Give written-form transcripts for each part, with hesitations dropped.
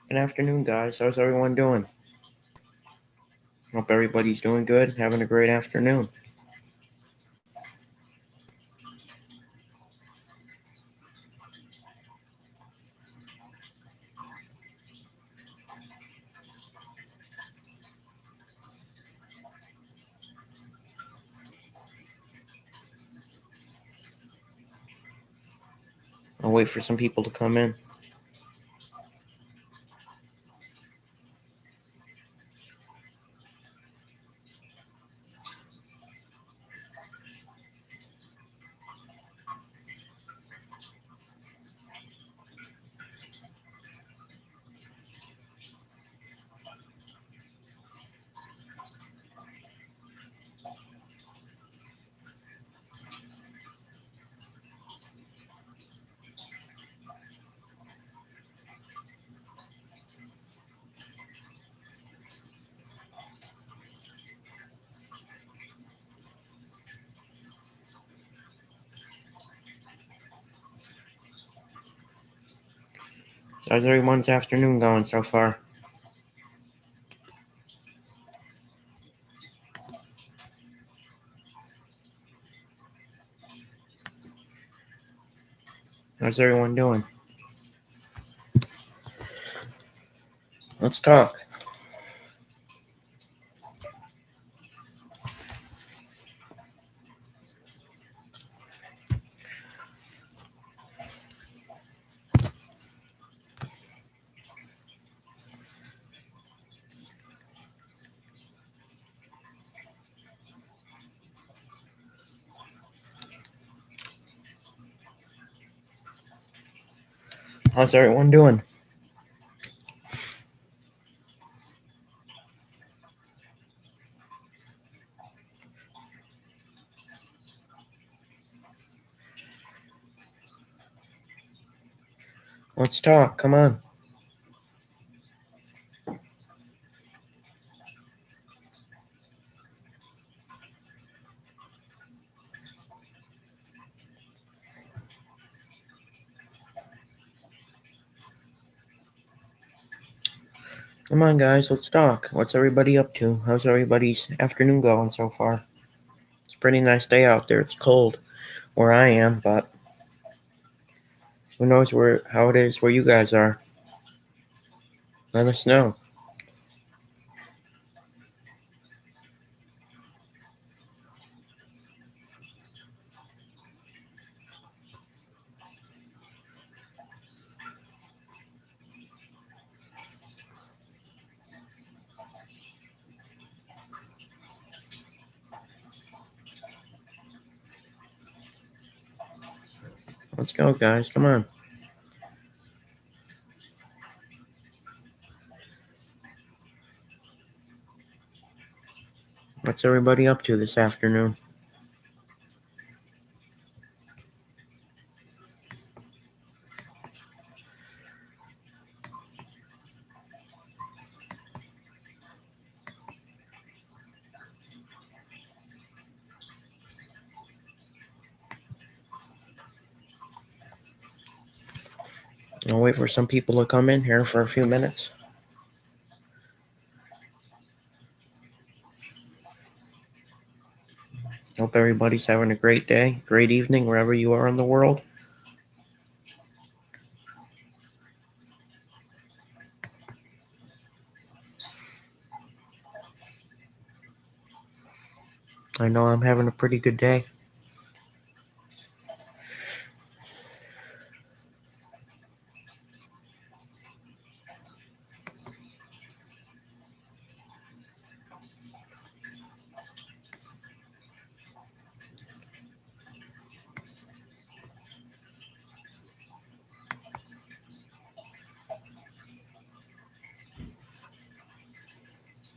Good afternoon, guys. How's everyone doing? Hope everybody's doing good, having a great afternoon. I'll wait for some people to come in. How's everyone's afternoon going so far? How's everyone doing? Let's talk. How's everyone doing? Let's talk. Come on. Come on, guys. Let's talk. What's everybody up to? How's everybody's afternoon going so far? It's a pretty nice day out there. It's cold where I am, but who knows how it is where you guys are. Let us know. Let's go, guys. Come on. What's everybody up to this afternoon? I'll wait for some people to come in here for a few minutes. Hope everybody's having a great day, great evening, wherever you are in the world. I know I'm having a pretty good day.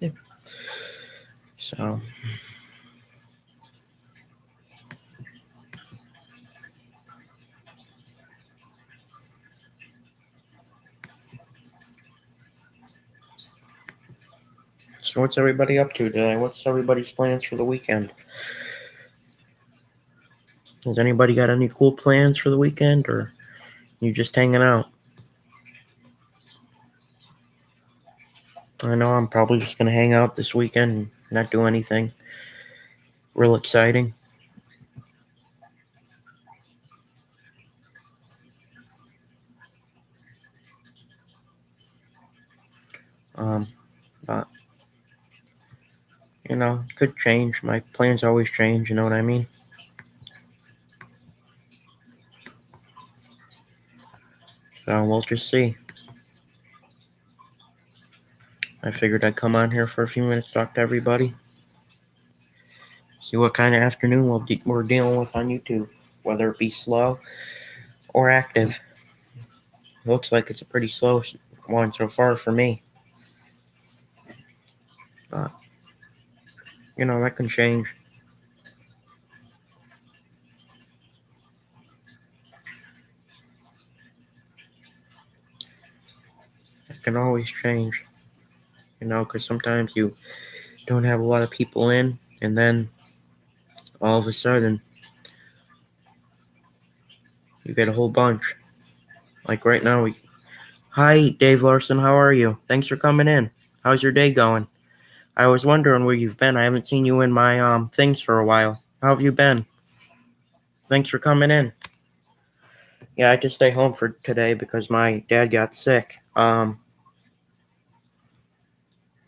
Yeah. So what's everybody up to today? What's everybody's plans for the weekend? Has anybody got any cool plans for the weekend, or you just hanging out? I know I'm probably just gonna hang out this weekend and not do anything real exciting. But could change. My plans always change. You know what I mean? So we'll just see. I figured I'd come on here for a few minutes, talk to everybody, see what kind of afternoon we're dealing with on YouTube, whether it be slow or active. It looks like it's a pretty slow one so far for me. But, that can change. It can always change, because sometimes you don't have a lot of people in, and then all of a sudden you get a whole bunch. Like right now, Hi, Dave Larson, how are you? Thanks for coming in. How's your day going? I was wondering where you've been. I haven't seen you in my things for a while. How have you been? Thanks for coming in. Yeah, I had to stay home for today because my dad got sick.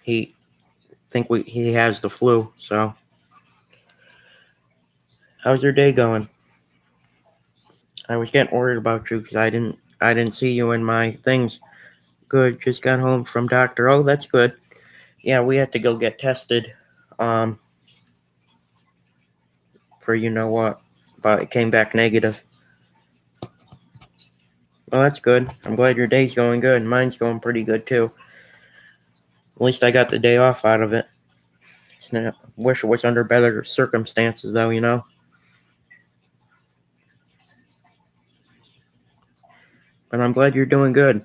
He he has the flu. So, how's your day going? I was getting worried about you because I didn't see you in my things. Good, just got home from doctor. Oh, that's good. Yeah, we had to go get tested. Um, for you know what, but it came back negative. Well, that's good. I'm glad your day's going good. Mine's going pretty good too. At least I got the day off out of it. Wish it was under better circumstances, though. But I'm glad you're doing good.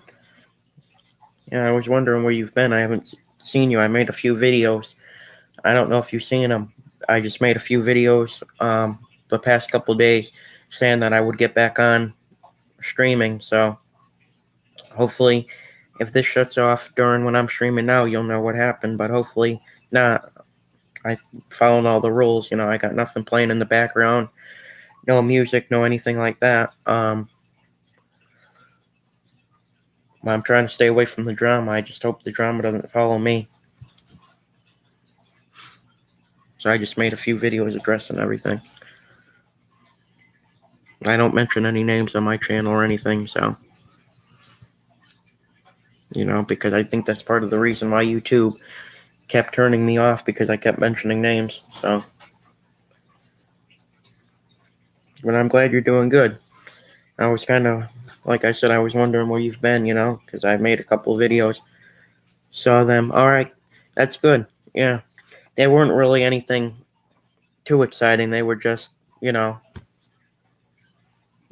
Yeah, I was wondering where you've been. I haven't seen you. I made a few videos. I don't know if you've seen them. I just made a few videos the past couple of days saying that I would get back on streaming. So hopefully, if this shuts off during when I'm streaming now, you'll know what happened. But hopefully not. I following all the rules. I got nothing playing in the background, no music, no anything like that. I'm trying to stay away from the drama. I just hope the drama doesn't follow me. So I just made a few videos addressing everything. I don't mention any names on my channel or anything, so because I think that's part of the reason why YouTube kept turning me off, because I kept mentioning names. So, but I'm glad you're doing good. I was kind of, like I said, I was wondering where you've been, because I made a couple of videos, saw them. All right, that's good. Yeah, they weren't really anything too exciting. They were just,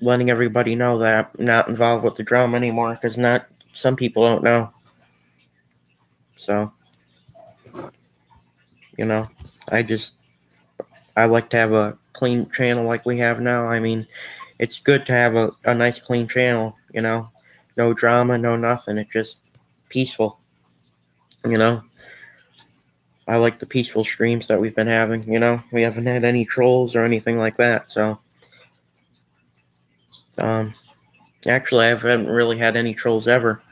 letting everybody know that I'm not involved with the drama anymore, because some people don't know. So, I like to have a clean channel like we have now. I mean, it's good to have a nice clean channel, no drama, no nothing. It's just peaceful, you know. I like the peaceful streams that we've been having, We haven't had any trolls or anything like that, so. Actually, I haven't really had any trolls ever,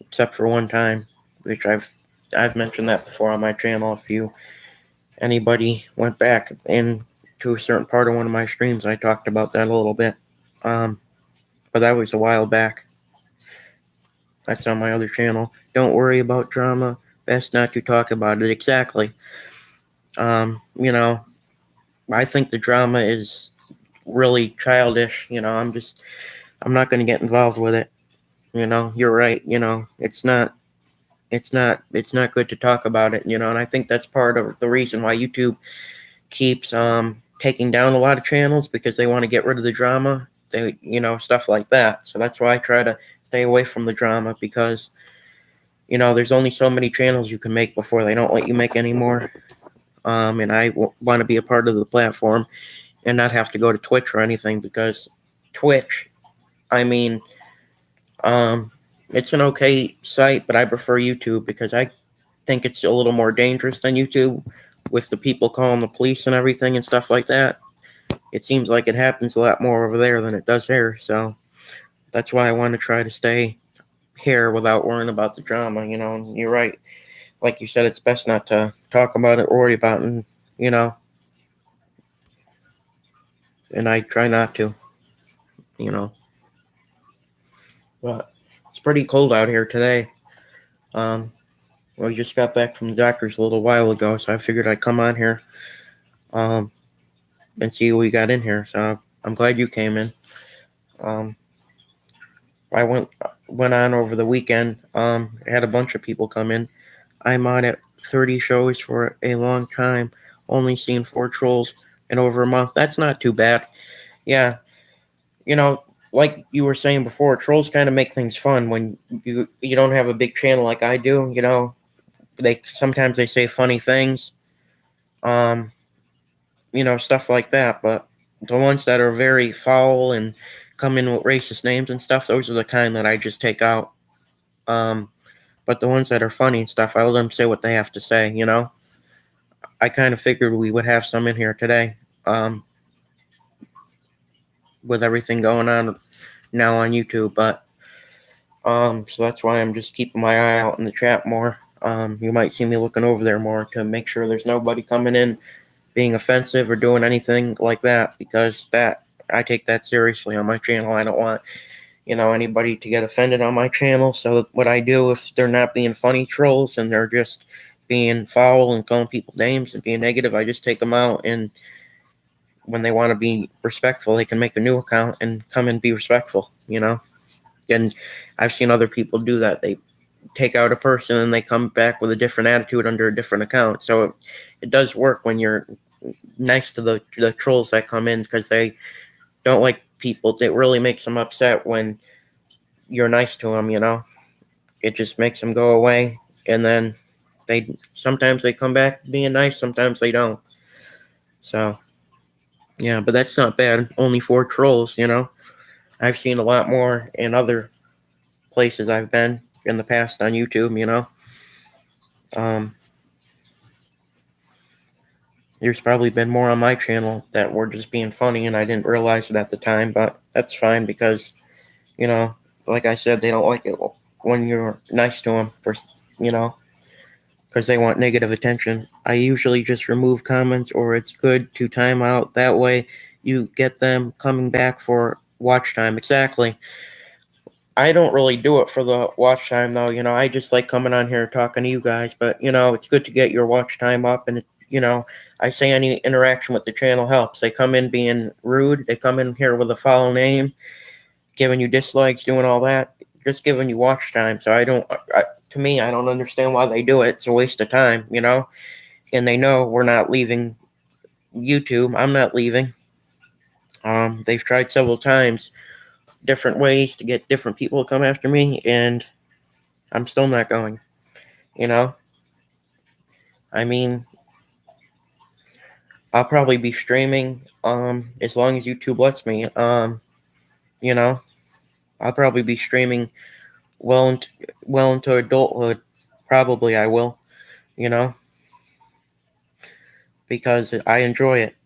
except for one time, which I've mentioned that before on my channel. If anybody went back into a certain part of one of my streams, I talked about that a little bit. But that was a while back. That's on my other channel. Don't worry about drama. Best not to talk about it. Exactly. I think the drama is really childish. I'm not going to get involved with it. You're right. It's not good to talk about it. And I think that's part of the reason why YouTube keeps taking down a lot of channels, because they want to get rid of the drama. Stuff like that. So that's why I try to stay away from the drama, because there's only so many channels you can make before they don't let you make any more. And I want to be a part of the platform and not have to go to Twitch or anything, because Twitch, I mean, It's an okay site, but I prefer YouTube because I think it's a little more dangerous than YouTube with the people calling the police and everything and stuff like that. It seems like it happens a lot more over there than it does here, so that's why I want to try to stay here without worrying about the drama, and you're right. Like you said, it's best not to talk about it or worry about it, you know, and I try not to, you know. But it's pretty cold out here today. Um, we just got back from the doctor's a little while ago, so I figured I'd come on here um, and see what we got in here. So I'm glad you came in. Um, I went on over the weekend. Had a bunch of people come in. I'm on at 30 shows for a long time, only seen 4 trolls in over a month. That's not too bad. Yeah, you know, like you were saying before, trolls kind of make things fun when you don't have a big channel like I do. They sometimes they say funny things, um, stuff like that. But the ones that are very foul and come in with racist names and stuff, those are the kind that I just take out. Um, but the ones that are funny and stuff, I let them say what they have to say. I kind of figured we would have some in here today, um, with everything going on now on YouTube. But so that's why I'm just keeping my eye out in the chat more. You might see me looking over there more to make sure there's nobody coming in being offensive or doing anything like that, because that I take that seriously on my channel. I don't want anybody to get offended on my channel. So what I do, if they're not being funny trolls and they're just being foul and calling people names and being negative, I just take them out, and when they want to be respectful, they can make a new account and come and be respectful. And I've seen other people do that. They take out a person and they come back with a different attitude under a different account. So it does work when you're nice to the trolls that come in, because they don't like people. It really makes them upset when you're nice to them. It just makes them go away, and then sometimes they come back being nice, sometimes they don't. So yeah, but that's not bad. Only 4 trolls. I've seen a lot more in other places I've been in the past on YouTube. Um, there's probably been more on my channel that were just being funny, and I didn't realize it at the time. But that's fine, because you know, like I said, they don't like it when you're nice to them you know, because they want negative attention. I usually just remove comments, or it's good to time out. That way, you get them coming back for watch time. Exactly. I don't really do it for the watch time though. I just like coming on here talking to you guys. But it's good to get your watch time up, and I say any interaction with the channel helps. They come in being rude. They come in here with a foul name, giving you dislikes, doing all that, just giving you watch time. So to me, I don't understand why they do it. It's a waste of time. And they know we're not leaving YouTube. I'm not leaving. They've tried several times, different ways to get different people to come after me, and I'm still not going. You know, I mean, I'll probably be streaming as long as YouTube lets me. You know, I'll probably be streaming well into adulthood. Probably I will. You know, because I enjoy it.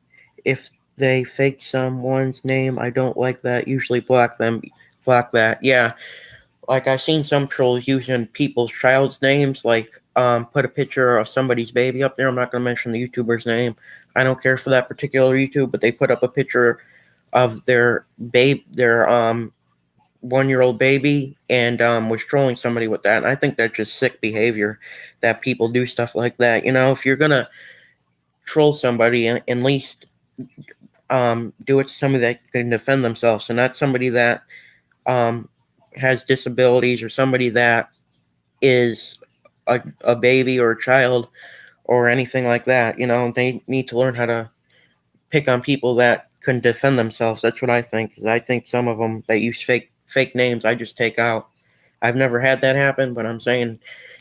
If they fake someone's name, I don't like that. Usually block them. Block that. Yeah, like I've seen some trolls using people's child's names, like put a picture of somebody's baby up there. I'm not going to mention the YouTuber's name. I don't care for that particular YouTube, but they put up a picture of their 1-year-old baby, and was trolling somebody with that. And I think that's just sick behavior that people do stuff like that. If you're gonna troll somebody, at least do it to somebody that can defend themselves, and not somebody that um, has disabilities, or somebody that is a baby or a child or anything like that. They need to learn how to pick on people that can defend themselves. That's what I think. Because I think some of them that use fake names, I just take out. I've never had that happen, but I'm saying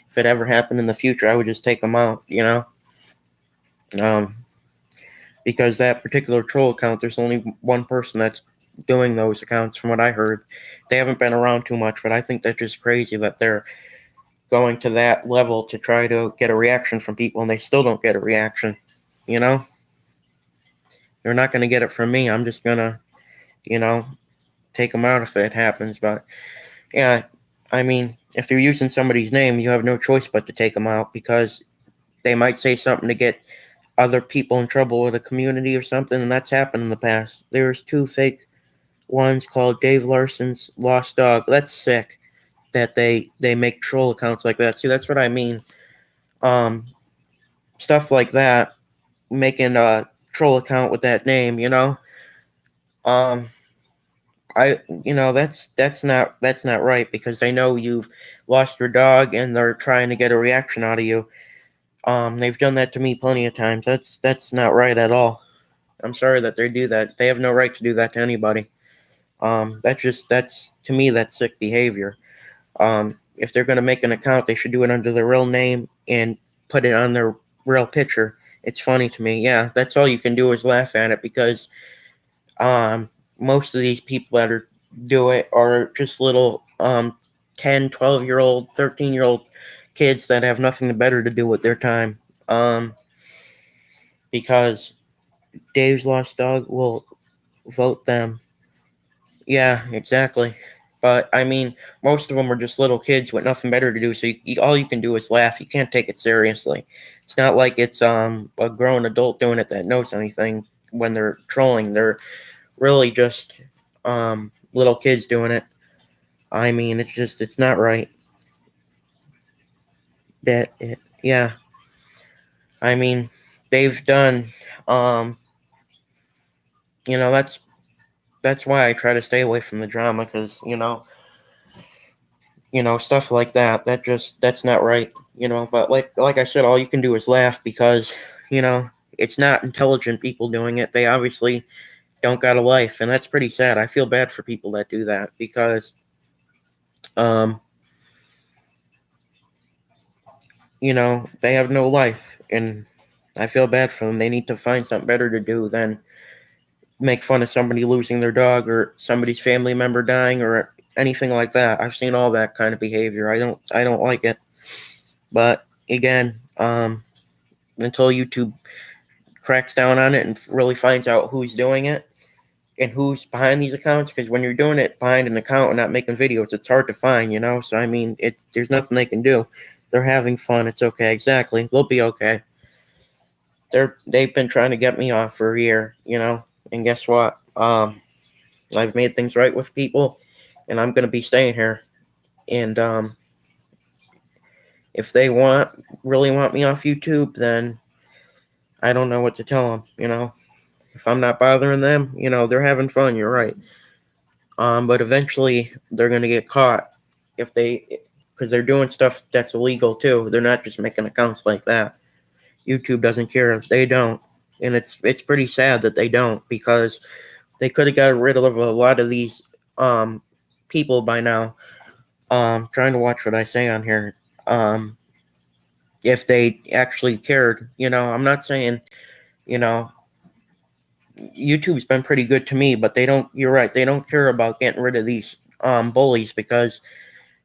if it ever happened in the future, I would just take them out. Um, because that particular troll account, there's only one person that's doing those accounts from what I heard. They haven't been around too much, but I think that's just crazy that they're going to that level to try to get a reaction from people and they still don't get a reaction. You know? They're not going to get it from me. I'm just going to, you know, take them out if it happens. But yeah, I mean, if they're using somebody's name, you have no choice but to take them out because they might say something to get other people in trouble with a community or something, and that's happened in the past. There's two fake ones called Dave Larson's Lost Dog. That's sick that they make troll accounts like that. See, that's what I mean. Um, Stuff like that, making a troll account with that name, you know. Um, that's not right because they know you've lost your dog and they're trying to get a reaction out of you. They've done that to me plenty of times. That's not right at all. I'm sorry that they do that. They have no right to do that to anybody. That's to me that's sick behavior. If they're gonna make an account, they should do it under their real name and put it on their real picture. It's funny to me. Yeah, that's all you can do is laugh at it because most of these people that do it are just little 10, 12-year old, 13-year old kids that have nothing better to do with their time. Um, because Dave's Lost Dog will vote them. Yeah, exactly. But I mean, most of them are just little kids with nothing better to do. So all you can do is laugh. You can't take it seriously. It's not like it's a grown adult doing it that knows anything when they're trolling. They're really just little kids doing it. I mean, it's not right. Yeah. I mean, they've done um that's why I try to stay away from the drama because stuff like that's not right. But like I said, all you can do is laugh because you know it's not intelligent people doing it. They obviously don't got a life, and that's pretty sad. I feel bad for people that do that because um they have no life, and I feel bad for them. They need to find something better to do than make fun of somebody losing their dog or somebody's family member dying or anything like that. I've seen all that kind of behavior. I don't like it. But again, until YouTube cracks down on it and really finds out who's doing it and who's behind these accounts, because when you're doing it behind an account and not making videos, it's hard to find. So I mean, there's nothing they can do. They're having fun. It's okay. Exactly. They'll be okay. They've been trying to get me off for a year. And guess what? I've made things right with people, and I'm gonna be staying here. And if they really want me off YouTube, then I don't know what to tell them. If I'm not bothering them, they're having fun. You're right. But eventually they're gonna get caught if because they're doing stuff that's illegal too. They're not just making accounts like that. YouTube doesn't care. They don't, and it's pretty sad that they don't because they could have got rid of a lot of these people by now. Trying to watch what I say on here. If they actually cared, I'm not saying, you know, YouTube's been pretty good to me, but they don't. You're right. They don't care about getting rid of these bullies because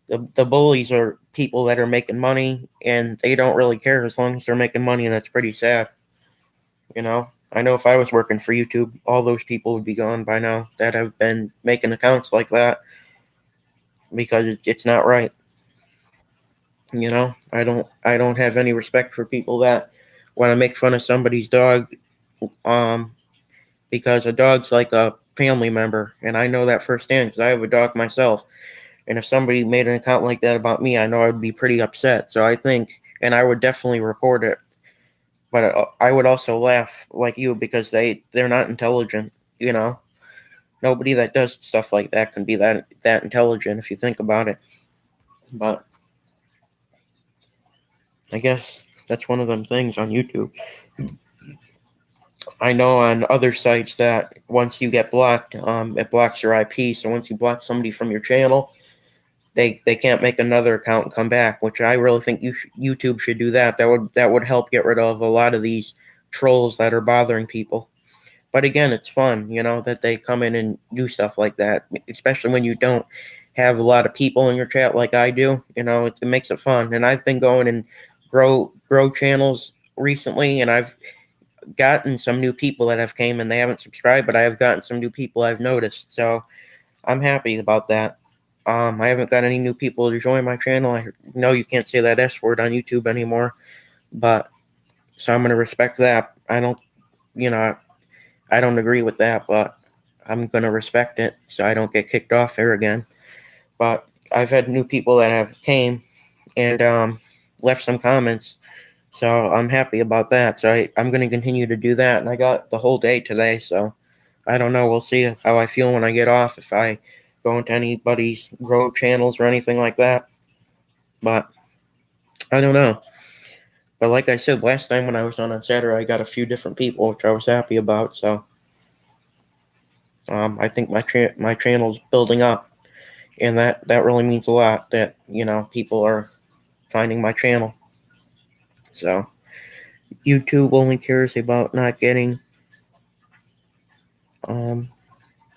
the bullies are people that are making money and they don't really care as long as they're making money, and that's pretty sad. I know if I was working for YouTube, all those people would be gone by now that have been making accounts like that because it's not right. I don't have any respect for people that want to make fun of somebody's dog um because a dog's like a family member, and I know that firsthand because I have a dog myself. And if somebody made an account like that about me, I know I'd be pretty upset. So I think, and I would definitely report it. But I would also laugh like you because they're not intelligent. You know, nobody that does stuff like that can be that intelligent if you think about it. But I guess that's one of them things on YouTube. I know on other sites that once you get blocked, it blocks your IP. So once you block somebody from your channel, they can't make another account and come back. Which I really think YouTube should do that. That would help get rid of a lot of these trolls that are bothering people. But again, it's fun, that they come in and do stuff like that, especially when you don't have a lot of people in your chat like I do. It makes it fun. And I've been going and grow channels recently, and I've gotten some new people that have came and they haven't subscribed, but I have gotten some new people I've noticed. So I'm happy about that. I haven't got any new people to join my channel. I know you can't say that S word on YouTube anymore, but so I'm going to respect that. I don't agree with that, but I'm going to respect it so I don't get kicked off there again. But I've had new people that have came and left some comments, so I'm happy about that. So I'm going to continue to do that, and I got the whole day today, so I don't know. We'll see how I feel when I get off, if I go into anybody's grow channels or anything like that. But I don't know. But like I said, last time when I was on Saturday, I got a few different people, which I was happy about. So I think my channel's building up, and that really means a lot. That people are finding my channel. So YouTube only cares about not getting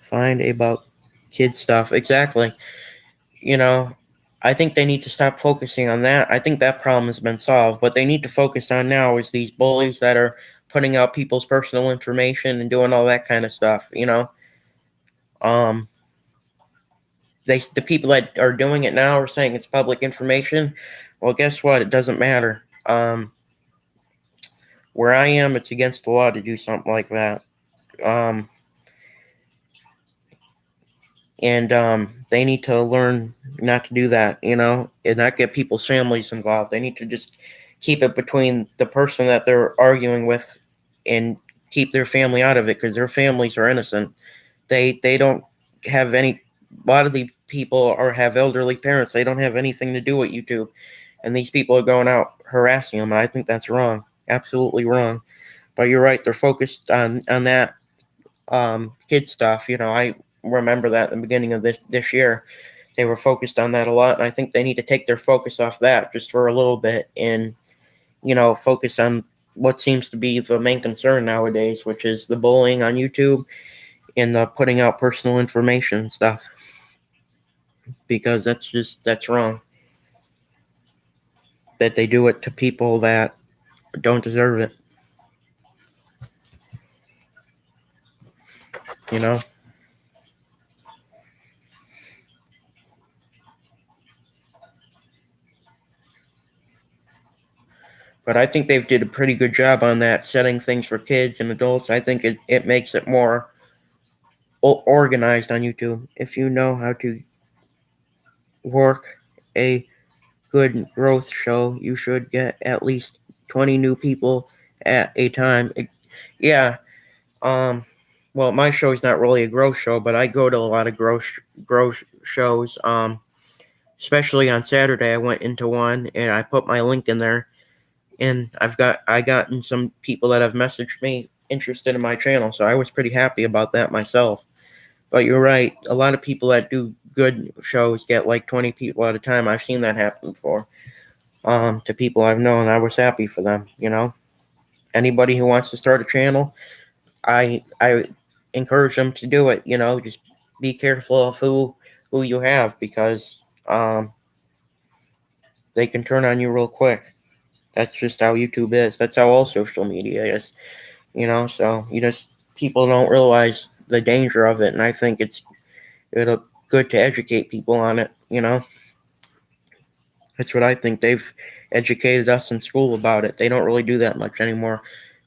fined about kid stuff. Exactly. You know, I think they need to stop focusing on that. I think that problem has been solved. What they need to focus on now is these bullies that are putting out people's personal information and doing all that kind of stuff. Um, the people that are doing it now are saying it's public information. Well, guess what? It doesn't matter. Where I am, it's against the law to do something like that. Um, and they need to learn not to do that, and not get people's families involved. They need to just keep it between the person that they're arguing with, and keep their family out of it, because their families are innocent. They don't have any. A lot of the people have elderly parents. They don't have anything to do with YouTube, and these people are going out harassing them. And I think that's wrong, absolutely wrong. But you're right. They're focused on that kid stuff. I remember that in the beginning of this year, they were focused on that a lot, and I think they need to take their focus off that just for a little bit, and focus on what seems to be the main concern nowadays, which is the bullying on YouTube and the putting out personal information stuff, because that's wrong. That they do it to people that don't deserve it. You know. But I think they've did a pretty good job on that, setting things for kids and adults. I think it makes it more organized on YouTube. If you know how to work a good growth show, you should get at least 20 new people at a time. Yeah. Um. Well, my show is not really a growth show, but I go to a lot of growth shows. Especially on Saturday, I went into one and I put my link in there, and I gotten some people that have messaged me interested in my channel, so I was pretty happy about that myself. But you're right, a lot of people that do good shows get like 20 people at a time. I've seen that happen before. To people I've known, I was happy for them. Anybody who wants to start a channel, I encourage them to do it. Just be careful of who you have, because they can turn on you real quick. That's just how YouTube is. That's how all social media is. So people don't realize the danger of it, and I think it's good to educate people on it. That's what I think. They've educated us in school about it. They don't really do that much anymore,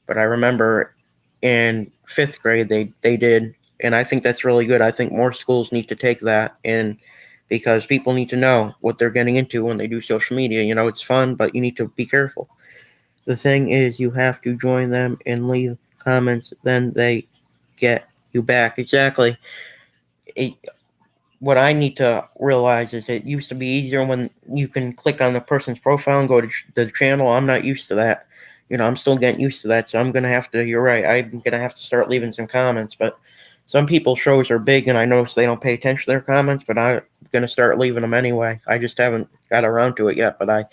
but I remember in fifth grade they did, and I think that's really good. I think more schools need to take that, and because people need to know what they're getting into when they do social media. It's fun, but you need to be careful. The thing is, you have to join them and leave comments, then they get you back. Exactly. It, what I need to realize is it used to be easier when you can click on the person's profile and go to the channel. I'm not used to that. I'm still getting used to that, so I'm gonna have to. You're right. I'm gonna have to start leaving some comments. But some people's shows are big, and I notice they don't pay attention to their comments. But I'm gonna start leaving them anyway. I just haven't got around to it yet. But I'm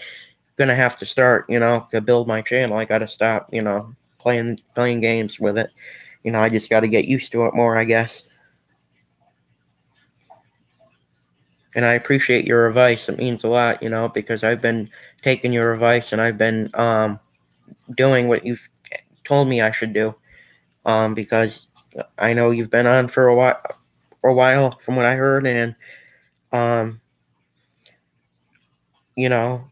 gonna have to start. To build my channel. I gotta stop. Playing games with it. I just got to get used to it more, I guess. And I appreciate your advice. It means a lot, because I've been taking your advice and I've been doing what you've told me I should do. Because I know you've been on for a while from what I heard, and um, you know,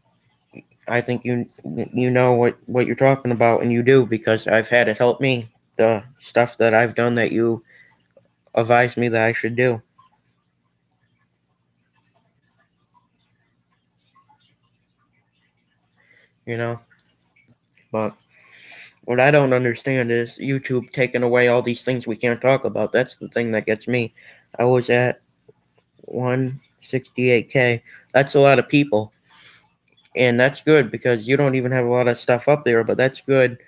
I think you know what you're talking about, and you do, because I've had it help me. The stuff that I've done that you advised me that I should do. You know, but what I don't understand is YouTube taking away all these things we can't talk about. That's the thing that gets me. I was at 168K. That's a lot of people, and that's good because you don't even have a lot of stuff up there. But that's good.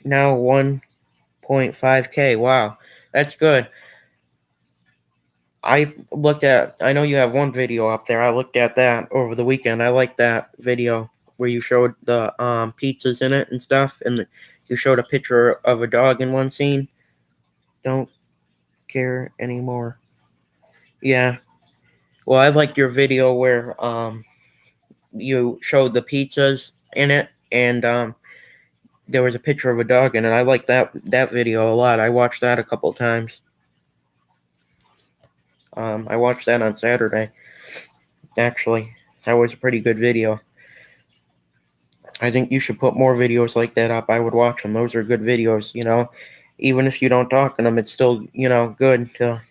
Now 1.5K. Wow, that's good. I know you have one video up there. I looked at that over the weekend. I like that video where you showed the pizzas in it and stuff, and you showed a picture of a dog in one scene. Don't care anymore. Yeah. Well, I liked your video where you showed the pizzas in it, and there was a picture of a dog in it. I liked that video a lot. I watched that a couple times. I watched that on Saturday. Actually, that was a pretty good video. I think you should put more videos like that up. I would watch them. Those are good videos. Even if you don't talk in them, it's still good to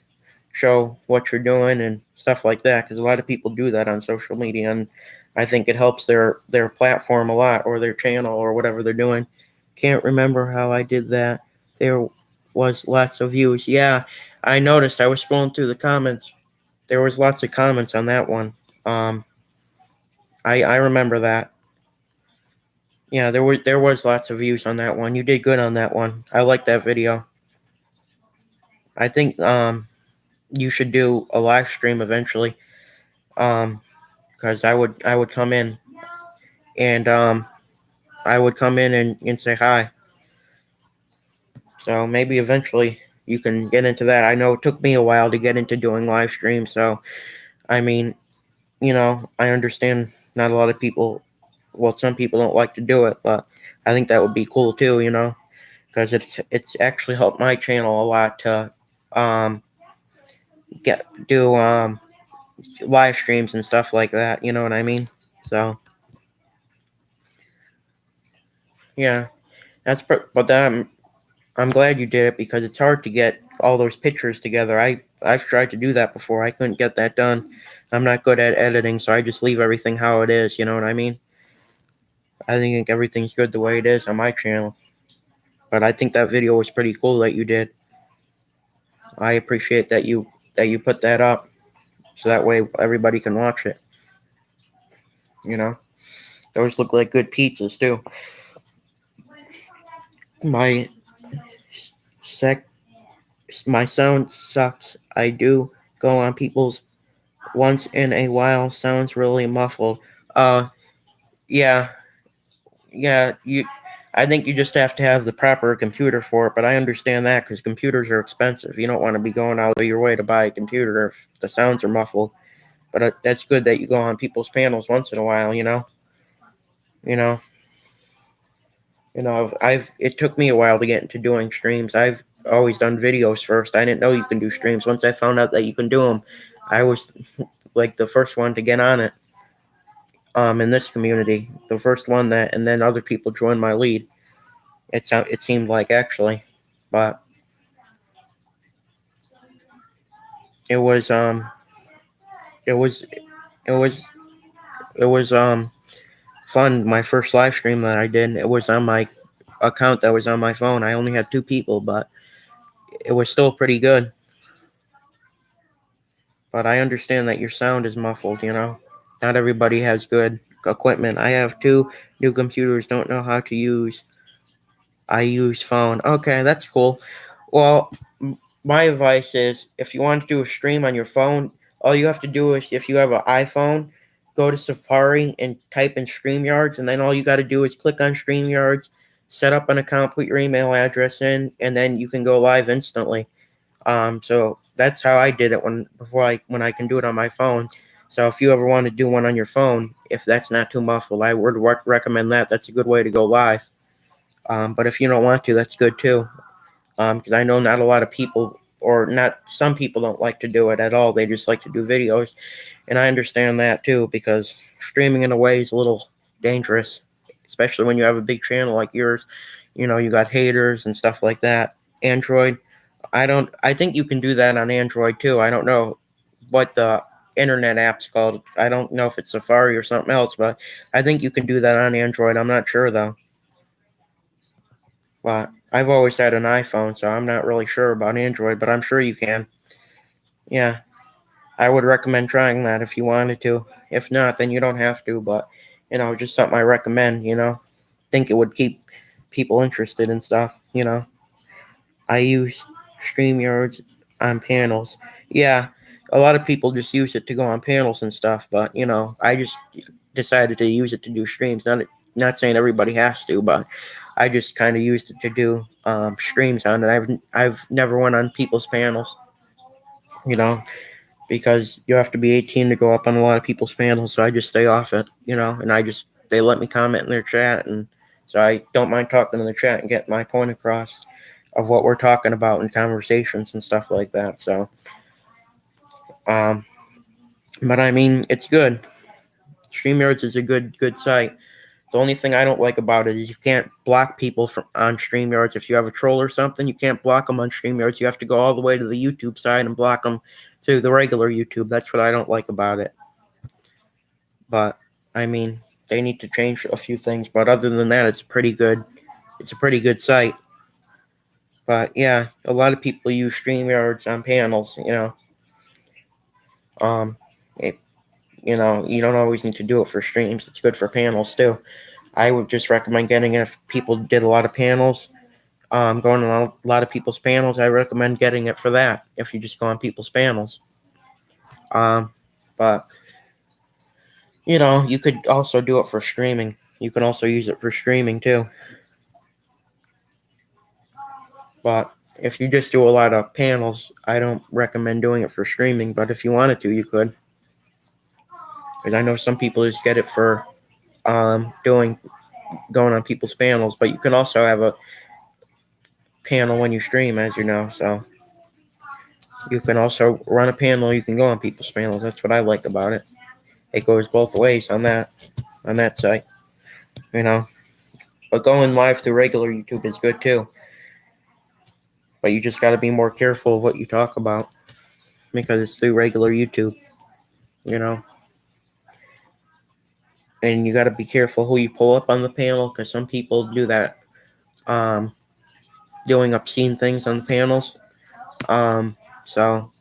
show what you're doing and stuff like that. Because a lot of people do that on social media, and I think it helps their platform a lot, or their channel, or whatever they're doing. Can't remember how I did that. There was lots of views. Yeah, I noticed. I was scrolling through the comments. There was lots of comments on that one. I remember that. Yeah, there was lots of views on that one. You did good on that one. I like that video. I think you should do a live stream eventually. Because I would come in, and I would come in and say hi. So maybe eventually you can get into that. I know it took me a while to get into doing live streams, so I mean, I understand not a lot of people, well, some people don't like to do it, but I think that would be cool too, because it's actually helped my channel a lot to um get do live streams and stuff like that, you know what I mean? So, yeah, but I'm glad you did it, because it's hard to get all those pictures together. I've tried to do that before. I couldn't get that done. I'm not good at editing, so I just leave everything how it is. You know what I mean? I think everything's good the way it is on my channel. But I think that video was pretty cool that you did. I appreciate that you put that up, so that way everybody can watch it. You know, those look like good pizzas too. My sec, my sound sucks. I do go on people's once in a while. Sounds really muffled. Uh, yeah, yeah. I think you just have to have the proper computer for it. But I understand that, because computers are expensive. You don't want to be going out of your way to buy a computer if the sounds are muffled. But that's good that you go on people's panels once in a while. You know, I've it took me a while to get into doing streams. I've always done videos first. I didn't know you can do streams. Once I found out that you can do them, I was like the first one to get on it. In this community, the first one that, and then other people joined my lead. It seemed like, actually, but it was it was it was it was fun. My first live stream that I did, it was on my account that was on my phone. I only had 2 people, but it was still pretty good. But I understand that your sound is muffled. Not everybody has good equipment. I have 2 new computers. Don't know how to use. I use phone. Okay, that's cool. Well, my advice is, if you want to do a stream on your phone, all you have to do is, if you have an iPhone, go to Safari and type in StreamYards, and then all you got to do is click on StreamYards, set up an account, put your email address in, and then you can go live instantly. So that's how I did it when I can do it on my phone. So if you ever want to do one on your phone, if that's not too muffled, I would recommend that. That's a good way to go live. But if you don't want to, that's good too. Because I know not a lot of people, or not some people, don't like to do it at all. They just like to do videos, and I understand that too. Because streaming in a way is a little dangerous, especially when you have a big channel like yours. You know, you got haters and stuff like that. Android, I don't. I think you can do that on Android too. I don't know what the internet app's called. I don't know if it's Safari or something else, but I think you can do that on Android. I'm not sure though. But I've always had an iPhone, so I'm not really sure about Android, but I'm sure you can. Yeah, I would recommend trying that if you wanted to. If not, then you don't have to, but just something I recommend, think it would keep people interested and stuff, I use StreamYards on panels. Yeah, a lot of people just use it to go on panels and stuff, but I just decided to use it to do streams. Not saying everybody has to, but I just kind of used it to do streams on it. I've never went on people's panels, you know, because you have to be 18 to go up on a lot of people's panels. So I just stay off it, and they let me comment in their chat, and so I don't mind talking in the chat and get my point across of what we're talking about in conversations and stuff like that. So, um, but I mean, it's good. StreamYards is a good site. The only thing I don't like about it is you can't block people from on StreamYards. If you have a troll or something, you can't block them on StreamYards. You have to go all the way to the YouTube side and block them through the regular YouTube. That's what I don't like about it. But I mean, they need to change a few things. But other than that, it's pretty good. It's a pretty good site. But yeah, a lot of people use StreamYards on panels. Um, it, you don't always need to do it for streams. It's good for panels too. I would just recommend getting it if people did a lot of panels. Going on a lot of people's panels, I recommend getting it for that. If you just go on people's panels, but you could also do it for streaming. You can also use it for streaming too. But if you just do a lot of panels, I don't recommend doing it for streaming. But if you wanted to, you could. Because I know some people just get it for going on people's panels. But you can also have a panel when you stream, as you know. So you can also run a panel. You can go on people's panels. That's what I like about it. It goes both ways on that site. But going live through regular YouTube is good too. But you just got to be more careful of what you talk about because it's through regular YouTube. You know, and you got to be careful who you pull up on the panel because some people do that, doing obscene things on the panels. So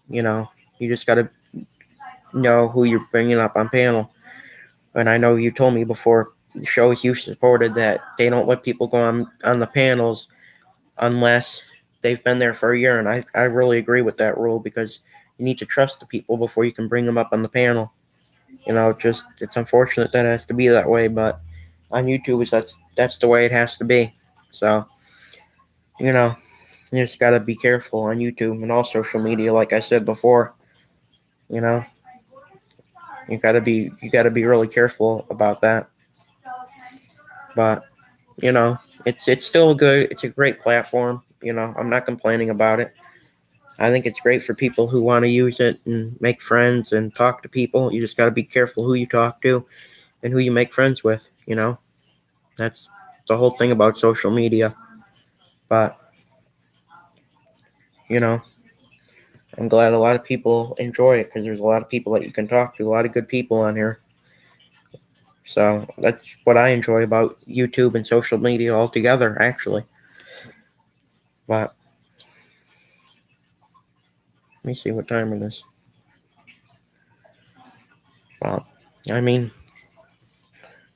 you just got to know who you're bringing up on panel. And I know you told me before the shows you supported that they don't let people go on the panels unless they've been there for a year. And I really agree with that rule because you need to trust the people before you can bring them up on the panel. Just it's unfortunate that it has to be that way, but on YouTube that's the way it has to be. So, you just gotta be careful on YouTube and all social media, like I said before. You know, you gotta be really careful about that. But it's still good. It's a great platform. I'm not complaining about it. I think it's great for people who want to use it and make friends and talk to people. You just got to be careful who you talk to and who you make friends with. That's the whole thing about social media. But you know, I'm glad a lot of people enjoy it because there's a lot of people that you can talk to, a lot of good people on here. So that's what I enjoy about YouTube and social media altogether, actually. But let me see what time it is. Well, I mean,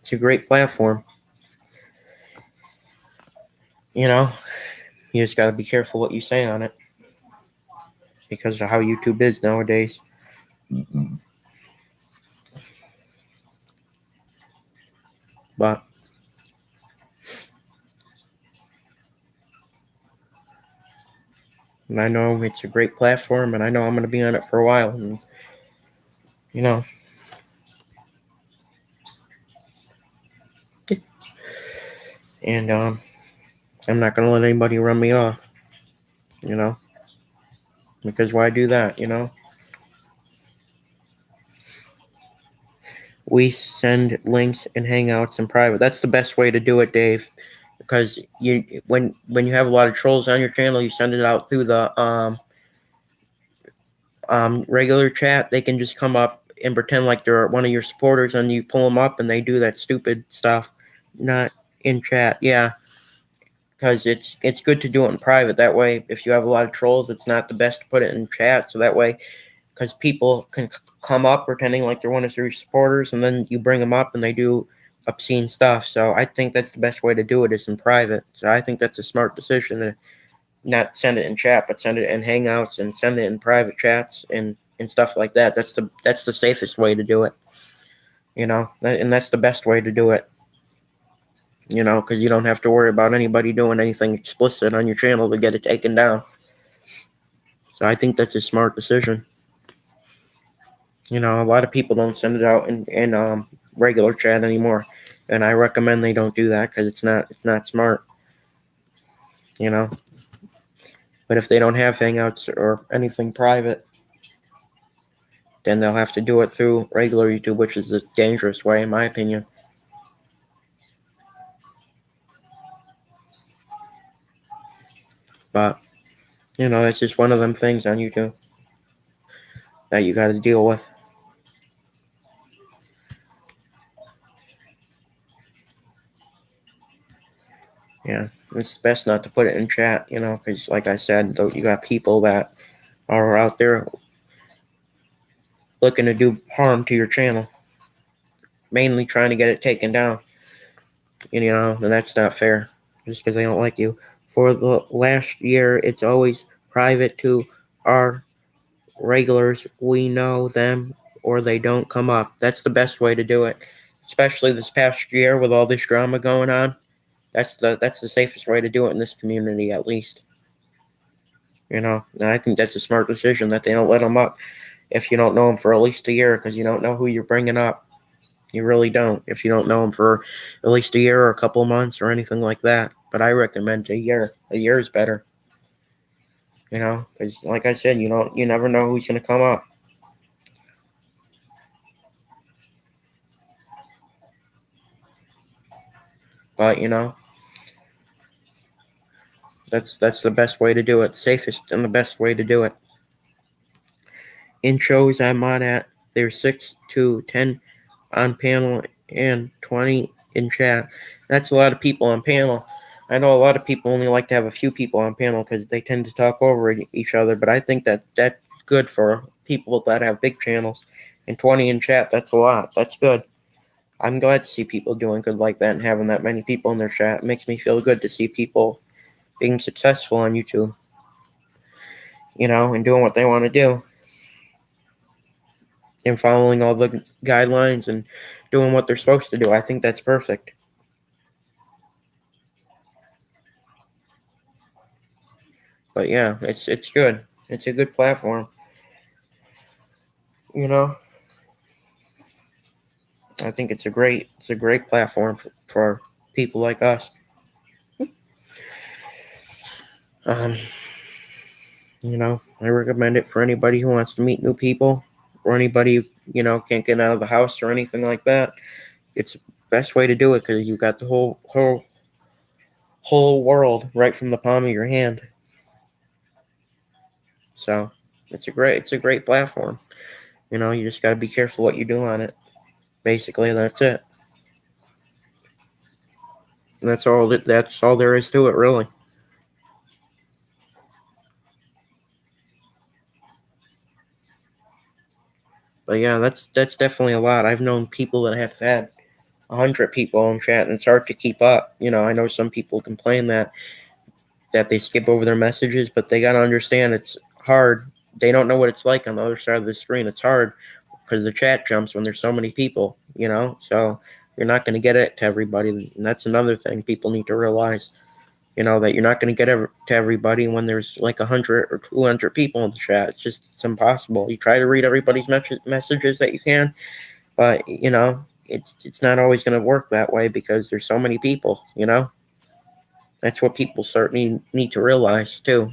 it's a great platform. You just got to be careful what you say on it because of how YouTube is nowadays. But And I know it's a great platform, and I know I'm going to be on it for a while. And, you know, and I'm not going to let anybody run me off, you know, because why do that, you know? We send links and hangouts in private. That's the best way to do it, Dave. Because when you have a lot of trolls on your channel, you send it out through the regular chat. They can just come up and pretend like they're one of your supporters, and you pull them up, and they do that stupid stuff. Not in chat, yeah. Because it's good to do it in private. That way, if you have a lot of trolls, it's not the best to put it in chat. So that way, because people can come up pretending like they're one of your supporters, and then you bring them up and they do obscene stuff. So I think that's the best way to do it is in private. So I think that's a smart decision to not send it in chat, but send it in Hangouts and send it in private chats and stuff like that. That's the safest way to do it, you know, and that's the best way to do it, you know, because you don't have to worry about anybody doing anything explicit on your channel to get it taken down. So I think that's a smart decision. You know, a lot of people don't send it out in regular chat anymore, and I recommend they don't do that because it's not smart. You know, but if they don't have Hangouts or anything private, then they'll have to do it through regular YouTube, which is the dangerous way, in my opinion. But you know, it's just one of them things on YouTube that you got to deal with. Yeah, it's best not to put it in chat, you know, because like I said, you got people that are out there looking to do harm to your channel, mainly trying to get it taken down. You know, and that's not fair, just because they don't like you. For the last year, it's always private to our regulars. We know them or they don't come up. That's the best way to do it, especially this past year with all this drama going on. That's the safest way to do it in this community, at least. You know, and I think that's a smart decision that they don't let them up if you don't know them for at least a year, because you don't know who you're bringing up. You really don't if you don't know them for at least a year or a couple of months or anything like that. But I recommend a year. A year is better. You know, because like I said, you never know who's going to come up. But you know, that's the best way to do it. Safest and the best way to do it. In shows I'm on at, there's 6 to 10 on panel and 20 in chat. That's a lot of people on panel. I know a lot of people only like to have a few people on panel because they tend to talk over each other, but I think that's good for people that have big channels. And 20 in chat, that's a lot. That's good. I'm glad to see people doing good like that and having that many people in their chat. It makes me feel good to see people being successful on YouTube, you know, and doing what they want to do and following all the guidelines and doing what they're supposed to do. I think that's perfect. But yeah, it's good. It's a good platform. You know, I think it's a great platform for people like us. Um, you know, I recommend it for anybody who wants to meet new people or anybody can't get out of the house or anything like that. It's the best way to do it because you got the whole world right from the palm of your hand. So it's a great platform. You know, you just got to be careful what you do on it. Basically, that's it. And that's all there is to it, really. But yeah, that's definitely a lot. I've known people that have had 100 people in chat, and it's hard to keep up. You know, I know some people complain that they skip over their messages, but they gotta understand it's hard. They don't know what it's like on the other side of the screen. It's hard because the chat jumps when there's so many people. You know, so you're not going to get it to everybody, and that's another thing people need to realize. that you're not going to get to everybody when there's like 100 or 200 people in the chat. It's impossible. You try to read everybody's messages that you can, but it's not always going to work that way because there's so many people. That's what people certainly need to realize too.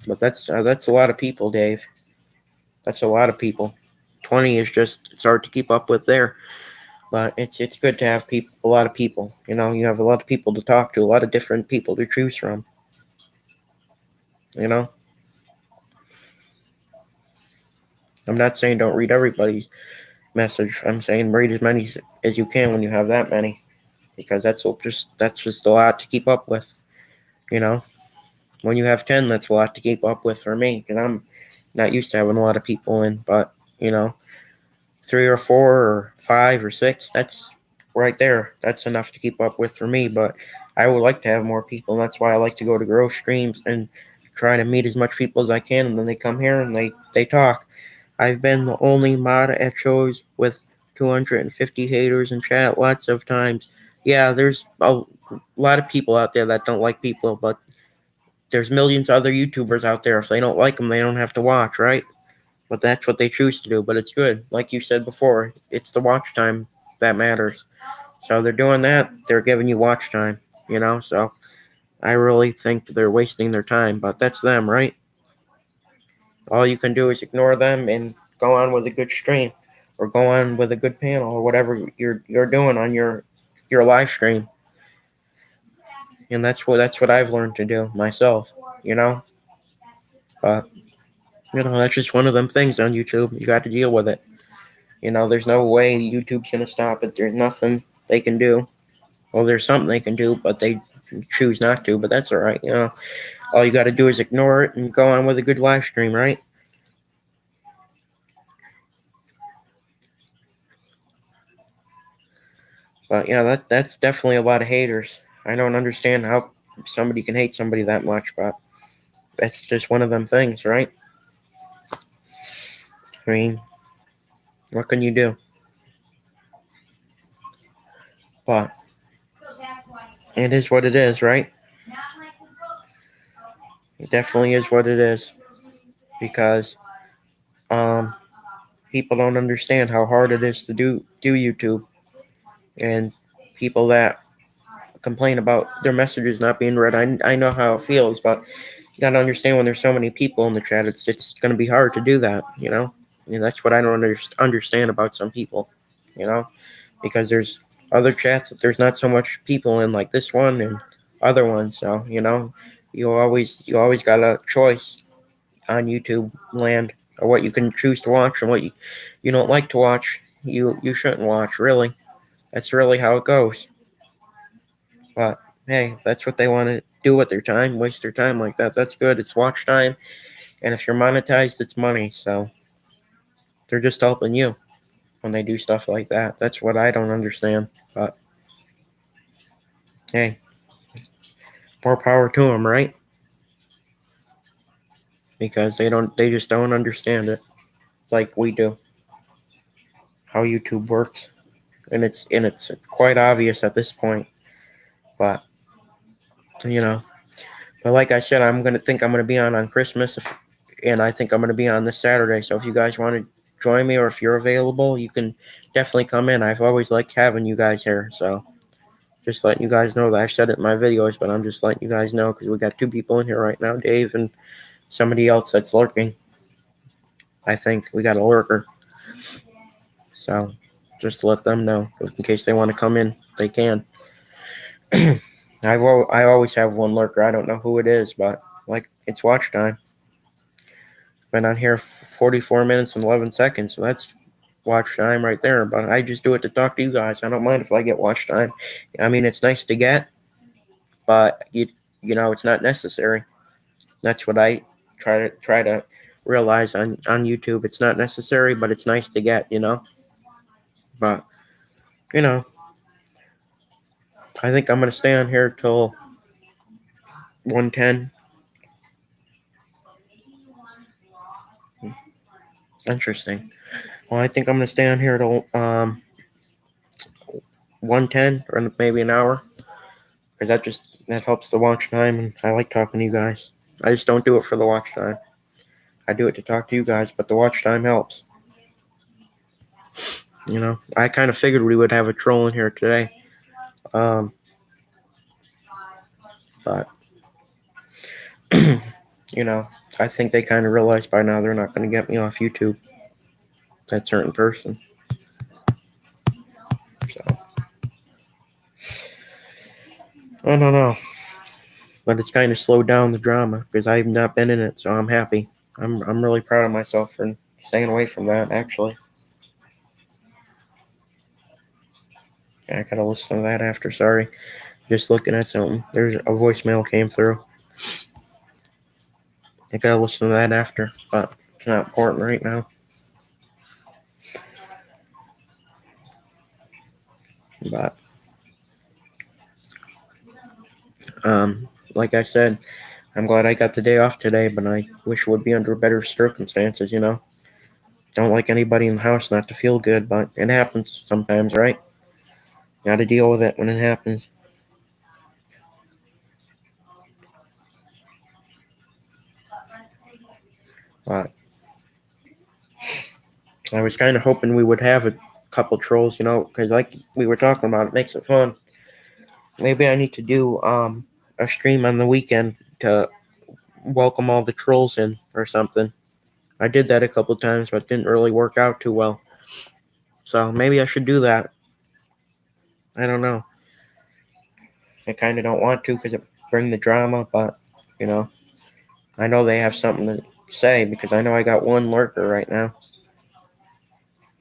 But that's a lot of people, Dave. That's a lot of people. 20 is just, it's hard to keep up with there. But it's good to have a lot of people. You have a lot of people to talk to, a lot of different people to choose from. I'm not saying don't read everybody's message. I'm saying read as many as you can when you have that many, because that's just a lot to keep up with. When you have 10, that's a lot to keep up with for me, and I'm not used to having a lot of people in. But 3 or 4 or 5 or 6, that's right there. That's enough to keep up with for me. But I would like to have more people, and that's why I like to go to girl streams and try to meet as much people as I can, and then they come here and they talk. I've been the only mod at shows with 250 haters in chat lots of times. Yeah, there's a lot of people out there that don't like people, but there's millions of other YouTubers out there. If they don't like them, they don't have to watch, right? But that's what they choose to do. But it's good. Like you said before, it's the watch time that matters. So they're doing that. They're giving you watch time, So I really think they're wasting their time, but that's them, right? All you can do is ignore them and go on with a good stream, or go on with a good panel, or whatever you're doing on your live stream. And that's what I've learned to do myself, But that's just one of them things on YouTube. You got to deal with it. There's no way YouTube's gonna stop it. There's nothing they can do. Well, there's something they can do, but they choose not to. But that's all right. All you got to do is ignore it and go on with a good live stream, right? But yeah, that's definitely a lot of haters. I don't understand how somebody can hate somebody that much, but that's just one of them things, right? I mean, what can you do? But it is what it is, right? It definitely is what it is, because people don't understand how hard it is to do YouTube, and people that complain about their messages not being read. I know how it feels, but you gotta understand, when there's so many people in the chat, it's gonna be hard to do that. That's what I don't understand about some people. Because there's other chats that there's not so much people in, like this one and other ones. So you always got a choice on YouTube land, or what you can choose to watch, and what you don't like to watch. You shouldn't watch. Really, that's really how it goes. But hey, if that's what they want to do with their time, waste their time like that, that's good. It's watch time, and if you're monetized, it's money. So they're just helping you when they do stuff like that. That's what I don't understand. But hey, more power to them, right? Because they just don't understand it like we do, how YouTube works, and it's quite obvious at this point. But but like I said, I'm gonna be on Christmas, and I think I'm gonna be on this Saturday. So if you guys want to join me, or if you're available, you can definitely come in. I've always liked having you guys here, so just letting you guys know that I've said it in my videos, but I'm just letting you guys know, because we got 2 people in here right now, Dave and somebody else that's lurking. I think we got a lurker, so just to let them know, in case they want to come in, they can. I always have one lurker. I don't know who it is, but like, it's watch time. Been on here 44 minutes and 11 seconds, so that's watch time right there. But I just do it to talk to you guys. I don't mind if I get watch time. I mean, it's nice to get, but it's not necessary. That's what I try to realize on YouTube. It's not necessary, but it's nice to get. But I think I'm gonna stay on here till 110. Interesting. Well, I think I'm gonna stay on here till 110, or maybe an hour. because that helps the watch time, and I like talking to you guys. I just don't do it for the watch time. I do it to talk to you guys, but the watch time helps. I kind of figured we would have a troll in here today, but I think they kind of realize by now they're not going to get me off YouTube. That certain person. So I don't know, but it's kind of slowed down the drama because I've not been in it, so I'm happy. I'm really proud of myself for staying away from that. Actually, I gotta listen to that after. Sorry, just looking at something. There's a voicemail came through. I gotta listen to that after, but it's not important right now. But like I said, I'm glad I got the day off today, but I wish it would be under better circumstances. Don't like anybody in the house not to feel good, but it happens sometimes, right? Gotta deal with it when it happens. But I was kind of hoping we would have a couple trolls, because like we were talking about, it makes it fun. Maybe I need to do a stream on the weekend to welcome all the trolls in or something. I did that a couple times, but it didn't really work out too well. So maybe I should do that. I don't know. I kind of don't want to because it bring the drama, but I know they have something to say because I know I got one lurker right now.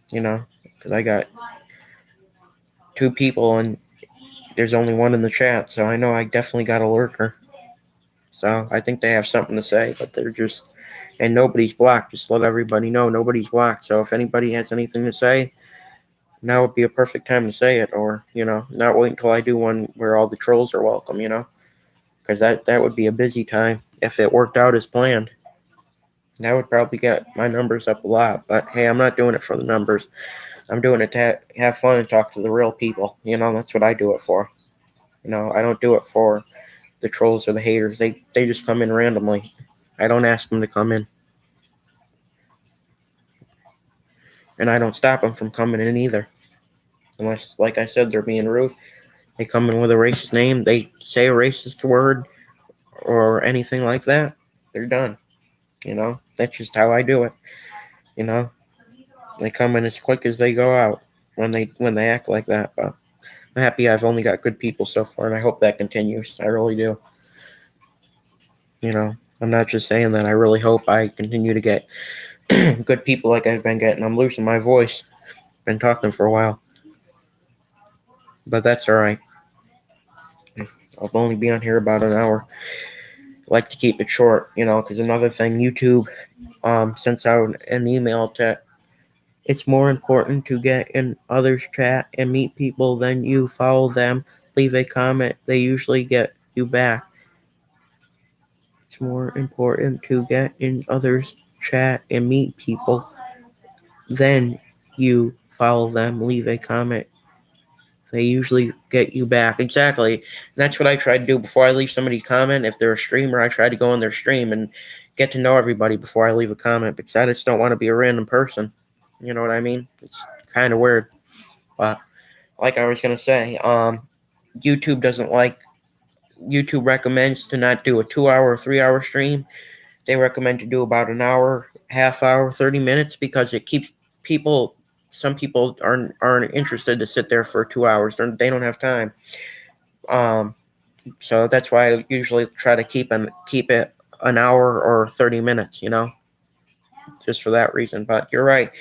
Because I got two people and there's only one in the chat, so I know I definitely got a lurker. So I think they have something to say, but they're just, and nobody's blocked. Just let everybody know nobody's blocked. So if anybody has anything to say, now would be a perfect time to say it, or not wait until I do one where all the trolls are welcome. Because that would be a busy time if it worked out as planned. That would probably get my numbers up a lot. But hey, I'm not doing it for the numbers. I'm doing it to have fun and talk to the real people. That's what I do it for. I don't do it for the trolls or the haters. They just come in randomly. I don't ask them to come in. And I don't stop them from coming in either. Unless, like I said, they're being rude. They come in with a racist name. They say a racist word or anything like that. They're done. That's just how I do it. They come in as quick as they go out when they act like that. But I'm happy I've only got good people so far, and I hope that continues. I really do. I'm not just saying that. I really hope I continue to get good people like I've been getting. I'm losing my voice. Been talking for a while. But that's all right. I'll only be on here about an hour. I like to keep it short, because another thing, YouTube sends out an email to, it's more important to get in others' chat and meet people than you follow them. Leave a comment. They usually get you back. It's more important to get in others' chat and meet people than you follow them. Leave a comment. They usually get you back. Exactly. And that's what I try to do before I leave somebody a comment. If they're a streamer, I try to go on their stream and get to know everybody before I leave a comment because I just don't want to be a random person. You know what I mean? It's kind of weird. But like I was going to say, YouTube recommends to not do a 2-hour or 3-hour stream. They recommend to do about an hour, half hour, 30 minutes because it keeps some people aren't interested to sit there for 2 hours. They don't have time. So that's why I usually try to keep it an hour or 30 minutes, just for that reason. But you're right.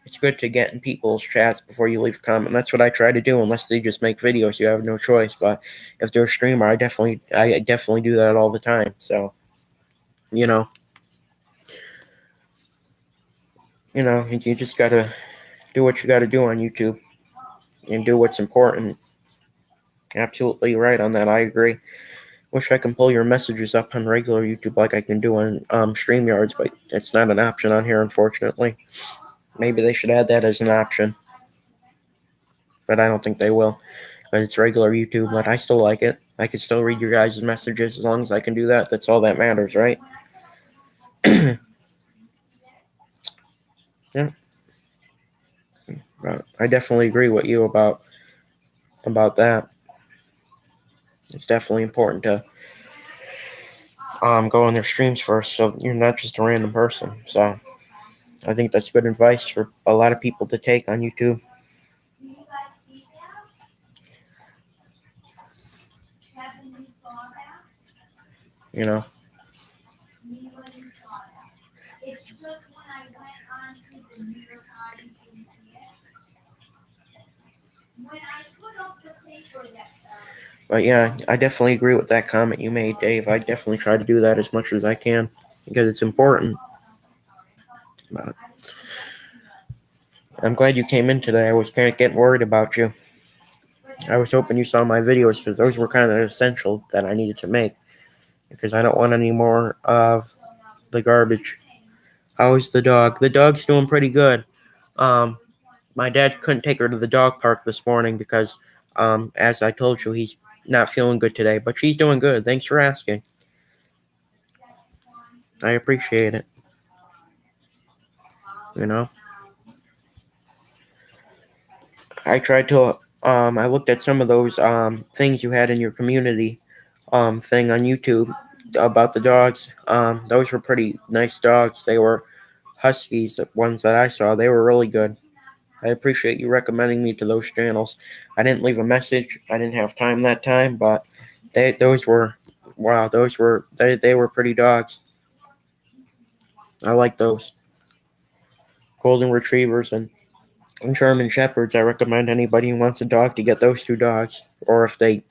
It's good to get in people's chats before you leave a comment. That's what I try to do, unless they just make videos. You have no choice. But if they're a streamer, I definitely do that all the time. So, you just gotta do what you gotta do on YouTube and do what's important. Absolutely right on that. I agree. Wish I can pull your messages up on regular YouTube like I can do on StreamYards, but it's not an option on here, unfortunately. Maybe they should add that as an option, but I don't think they will. But it's regular YouTube, but I still like it. I can still read your guys' messages as long as I can do that. That's all that matters, right? Yeah. But I definitely agree with you about that. It's definitely important to go on their streams first, so you're not just a random person. So I think that's good advice for a lot of people to take on YouTube. You know. But yeah, I definitely agree with that comment you made, Dave. I definitely try to do that as much as I can because it's important. But I'm glad you came in today. I was kind of getting worried about you. I was hoping you saw my videos because those were kind of essential that I needed to make because I don't want any more of the garbage. How is the dog? The dog's doing pretty good. My dad couldn't take her to the dog park this morning because, as I told you, he's not feeling good today. But she's doing good. Thanks for asking. I appreciate it. You know, I tried to. I looked at some of those things you had in your community thing on YouTube about the dogs. Those were pretty nice dogs. They were huskies, the ones that I saw. They were really good. I appreciate you recommending me to those channels. I didn't leave a message. I didn't have time that time, but those were wow. They were pretty dogs. I like those golden retrievers and German shepherds. I recommend anybody who wants a dog to get those two dogs, or if they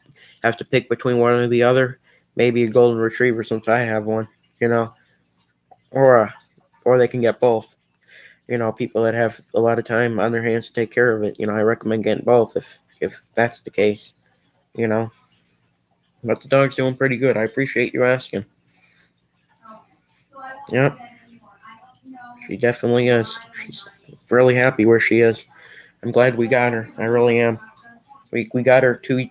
have to pick between one or the other, maybe a golden retriever since I have one. You know, or or they can get both. People that have a lot of time on their hands to take care of it. I recommend getting both if that's the case. You know, but the dog's doing pretty good. I appreciate you asking. Yep, she definitely is. She's really happy where she is. I'm glad we got her. I really am. We got her I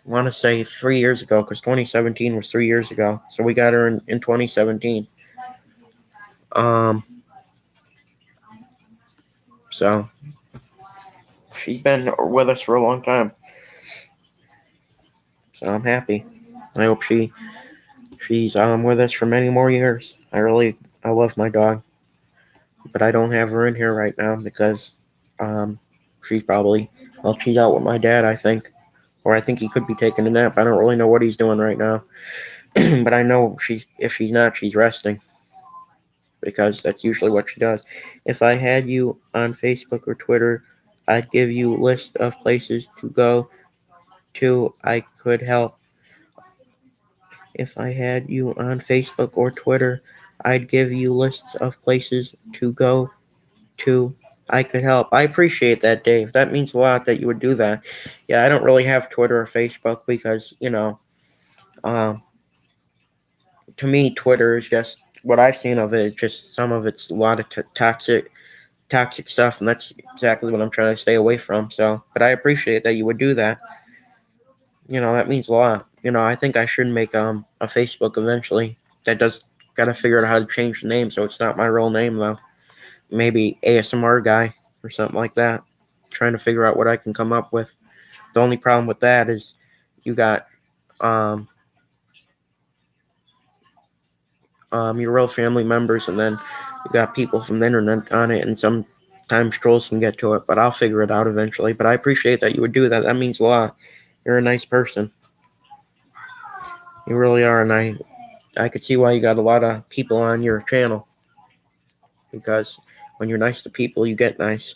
want to say 3 years ago because 2017 was 3 years ago. So we got her in 2017. So she's been with us for a long time. So I'm happy. I hope she's with us for many more years. I love my dog, but I don't have her in here right now because she's she's out with my dad, I think, or I think he could be taking a nap. I don't really know what he's doing right now, but I know if she's not, she's resting because that's usually what she does. If I had you on Facebook or Twitter, I'd give you a list of places to go to. I could help. If I had you on Facebook or Twitter, I'd give you lists of places to go to. I could help. I appreciate that, Dave. That means a lot that you would do that. Yeah, I don't really have Twitter or Facebook because, um, to me, Twitter is just what I've seen of it. Just some of it's a lot of toxic stuff, and that's exactly what I'm trying to stay away from. So, but I appreciate that you would do that. That means a lot. I think I should make a Facebook eventually. That does gotta figure out how to change the name so it's not my real name though. Maybe ASMR guy or something like that. Trying to figure out what I can come up with. The only problem with that is you got your real family members, and then you got people from the internet on it, and sometimes trolls can get to it. But I'll figure it out eventually. But I appreciate that you would do that. That means a lot. You're a nice person. You really are, and I could see why you got a lot of people on your channel. Because when you're nice to people, you get nice.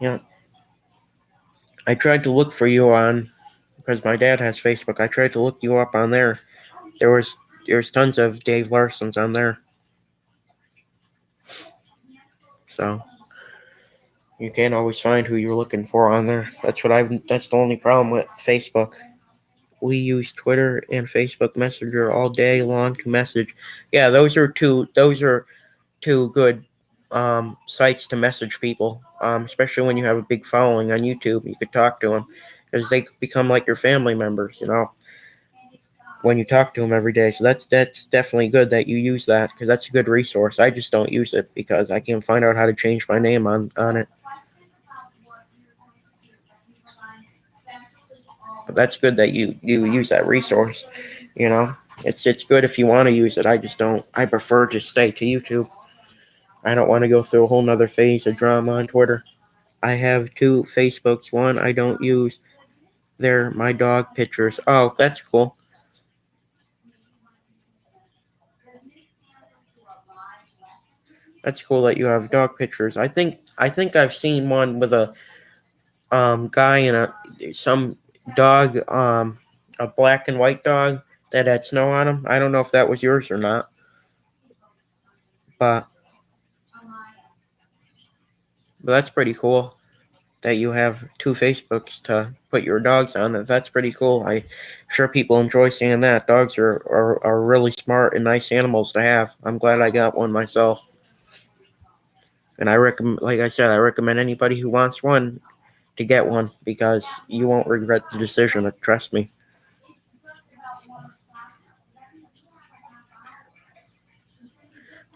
Yeah. I tried to look for you because my dad has Facebook. I tried to look you up on there. There's tons of Dave Larsons on there. So you can't always find who you're looking for on there. That's the only problem with Facebook. We use Twitter and Facebook Messenger all day long to message. Yeah, those are two good sites to message people, especially when you have a big following on YouTube. You could talk to them because they become like your family members, when you talk to them every day. So that's definitely good that you use that because that's a good resource. I just don't use it because I can't find out how to change my name on it. But that's good that you use that resource. You know, it's good if you want to use it. I just don't. I prefer to stay to YouTube. I don't want to go through a whole nother phase of drama on Twitter. I have two Facebooks. One I don't use. They're my dog pictures. Oh, that's cool. That's cool that you have dog pictures. I think I've seen one with a guy and some dog, a black and white dog that had snow on him. I don't know if that was yours or not, but that's pretty cool that you have two Facebooks to put your dogs on. That's pretty cool. I'm sure people enjoy seeing that. Dogs are really smart and nice animals to have. I'm glad I got one myself. And I recommend, like I said, I recommend anybody who wants one to get one because you won't regret the decision. Trust me.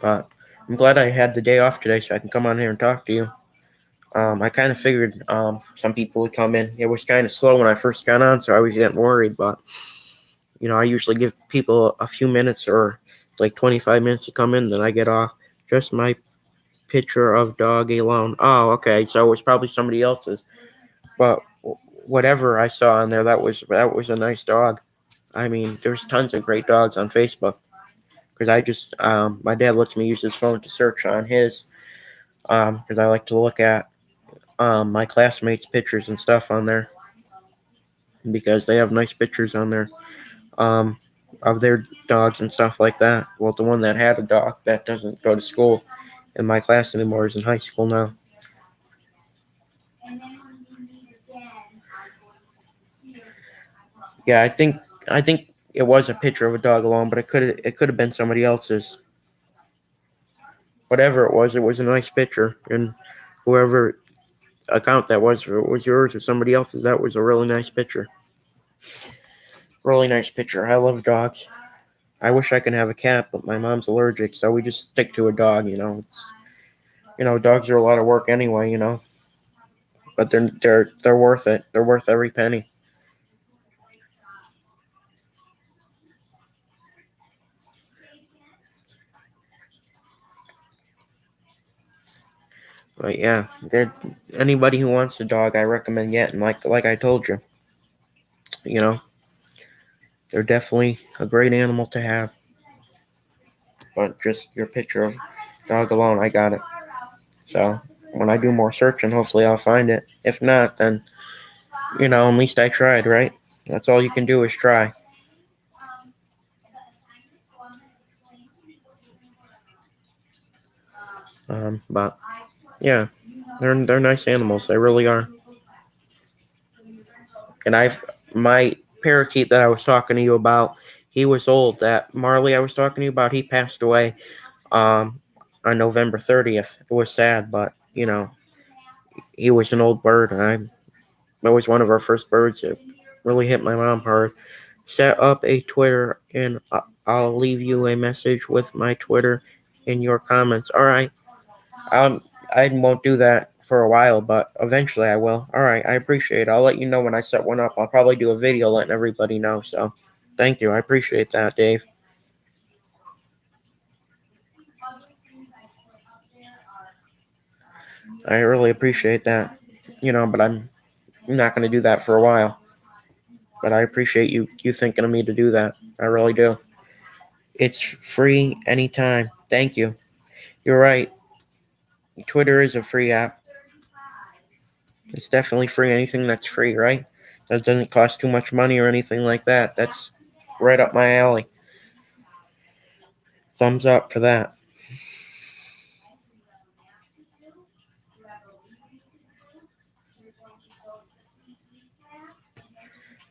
But I'm glad I had the day off today so I can come on here and talk to you. I kind of figured some people would come in. It was kind of slow when I first got on, so I was getting worried. But I usually give people a few minutes or like 25 minutes to come in, then I get off. Just my picture of dog alone. Oh, okay. So it was probably somebody else's. But whatever I saw on there, that was a nice dog. I mean, there's tons of great dogs on Facebook because my dad lets me use his phone to search on his because I like to look at my classmates' pictures and stuff on there because they have nice pictures on there um, of their dogs and stuff like that. Well, the one that had a dog that doesn't go to school in my class anymore is in high school now. Yeah, I think it was a picture of a dog alone, but it could have been somebody else's. Whatever it was a nice picture, and whoever account that was, if it was yours or somebody else's, that was a really nice picture. Really nice picture. I love dogs. I wish I could have a cat, but my mom's allergic, so we just stick to a dog. Dogs are a lot of work anyway. But they're worth it. They're worth every penny. But yeah, anybody who wants a dog, I recommend getting. Like I told you, you know, they're definitely a great animal to have. But just your picture of dog alone, I got it. So when I do more searching, hopefully I'll find it. If not, then at least I tried, right? That's all you can do is try. But yeah, they're nice animals. They really are. And my parakeet that I was talking to you about, he was old. That Marley I was talking to you about, he passed away um on November 30th. It was sad, but he was an old bird, and that was one of our first birds. It really hit my mom hard. Set up a Twitter, and I'll leave you a message with my Twitter in your comments. All right. Um, I won't do that for a while, but eventually I will. All right, I appreciate it. I'll let you know when I set one up. I'll probably do a video letting everybody know. So, thank you. I appreciate that, Dave. I really appreciate that. But I'm not going to do that for a while. But I appreciate you thinking of me to do that. I really do. It's free anytime. Thank you. You're right. Twitter is a free app. It's definitely free. Anything that's free, right? That doesn't cost too much money or anything like that. That's right up my alley. Thumbs up for that.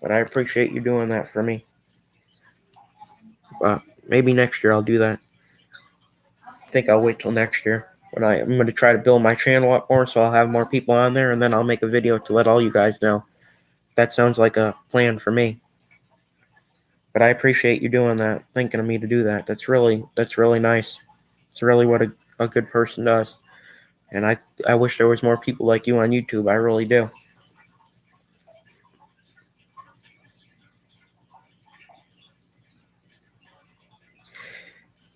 But I appreciate you doing that for me. But maybe next year I'll do that. I think I'll wait till next year. I'm going to try to build my channel up more, so I'll have more people on there, and then I'll make a video to let all you guys know. That sounds like a plan for me. But I appreciate you doing that, thinking of me to do that. That's really nice. It's really what a good person does. And I wish there was more people like you on YouTube. I really do.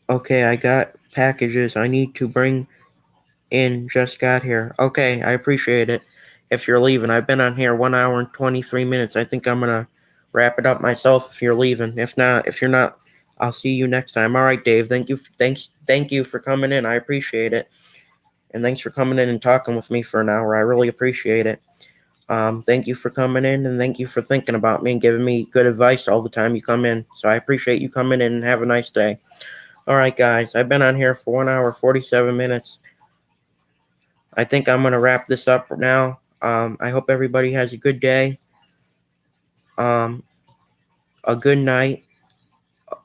Okay, I got packages I need to bring in. Just got here. Okay, I appreciate it. If you're leaving, I've been on here 1 hour and 23 minutes. I think I'm gonna wrap it up myself if you're leaving. If you're not, I'll see you next time. All right, Dave. Thank you for coming in. I appreciate it. And thanks for coming in and talking with me for an hour. I really appreciate it. Thank you for coming in, and thank you for thinking about me and giving me good advice all the time you come in. So I appreciate you coming in, and have a nice day. All right, guys, I've been on here for 1 hour, 47 minutes. I think I'm going to wrap this up now. I hope everybody has a good day, a good night,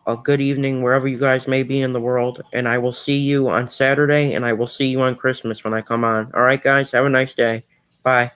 a good evening, wherever you guys may be in the world. And I will see you on Saturday, and I will see you on Christmas when I come on. All right, guys, have a nice day. Bye.